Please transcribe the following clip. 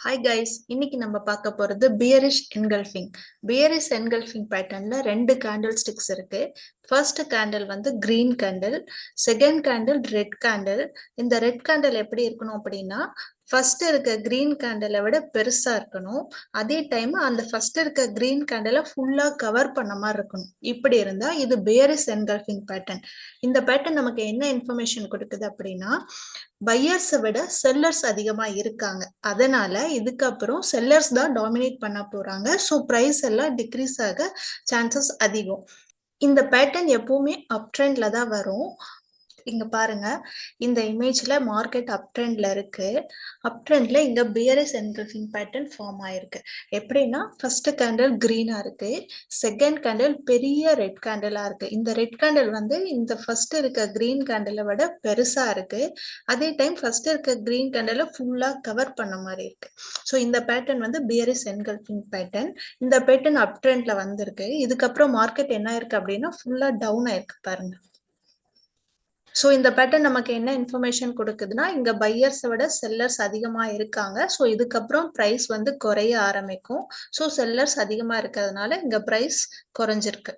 Hi guys, இன்னைக்கு நம்ம பார்க்க போறது பியரிஷ் என்கல்ஃபிங். பியரிஷ் என்கல்ஃபிங் பேட்டர்ன்ல ரெண்டு கேண்டில் ஸ்டிக்ஸ் இருக்கு. ஃபர்ஸ்ட் கேண்டில் வந்து green candle, second candle red candle. இந்த ரெட் கேண்டில் எப்படி இருக்கணும் அப்படின்னா, ஃபர்ஸ்ட் இருக்க கிரீன் கேண்டிலை விட பெருசா இருக்கணும். அதே டைம் அந்த ஃபர்ஸ்ட் இருக்க கிரீன் கேண்டிலை ஃபுல்லா கவர் பண்ண மாதிரி இருக்கணும். இப்படி இருந்தா இது பியரிஷ் என்கல்ஃபிங் பேட்டர்ன். இந்த பேட்டர்ன் நமக்கு என்ன இன்ஃபர்மேஷன் கொடுக்குது அப்படின்னா, பையர்ஸை விட செல்லர்ஸ் அதிகமா இருக்காங்க. அதனால இதுக்கப்புறம் செல்லர்ஸ் தான் டாமினேட் பண்ண போறாங்க. ஸோ பிரைஸ் எல்லாம் டிக்ரீஸ் ஆக சான்சஸ் அதிகம். இந்த பேட்டர்ன் எப்பவுமே அப் ட்ரெண்ட்ல தான் வரும். இங்க பாருங்க, இந்த இமேஜ்ல மார்க்கெட் அப் ட்ரெண்ட்ல இருக்கு. அப் ட்ரெண்ட்ல இங்க பியரிஷ் என்கல்ஃபிங் பேட்டர்ன் ஃபார்ம் ஆயிருக்கு. எப்படின்னா, ஃபர்ஸ்ட் கேண்டில் கிரீனா இருக்கு, செகண்ட் கேண்டில் பெரிய ரெட் கேண்டிலா இருக்கு. இந்த ரெட் கேண்டில் வந்து இந்த ஃபர்ஸ்ட் இருக்க கிரீன் கேண்டிலை விட பெருசா இருக்கு. அதே டைம் ஃபர்ஸ்ட் இருக்க கிரீன் கேண்டிலை ஃபுல்லா கவர் பண்ண மாதிரி இருக்கு. ஸோ இந்த பேட்டர்ன் வந்து பியரிஷ் என்கல்ஃபிங் பேட்டர்ன். இந்த பேட்டர்ன் அப் ட்ரெண்ட்ல வந்திருக்கு. இதுக்கப்புறம் மார்க்கெட் என்ன ஆயிருக்கு அப்படின்னா ஃபுல்லா டவுன் ஆயிருக்கு பாருங்க. ஸோ இந்த பேட்டர்ன் நமக்கு என்ன இன்ஃபர்மேஷன் கொடுக்குதுன்னா, இங்க பையர்ஸை விட செல்லர்ஸ் அதிகமா இருக்காங்க. ஸோ இதுக்கப்புறம் பிரைஸ் வந்து குறைய ஆரம்பிக்கும். ஸோ செல்லர்ஸ் அதிகமா இருக்கிறதுனால இங்க பிரைஸ் குறைஞ்சிருக்கு.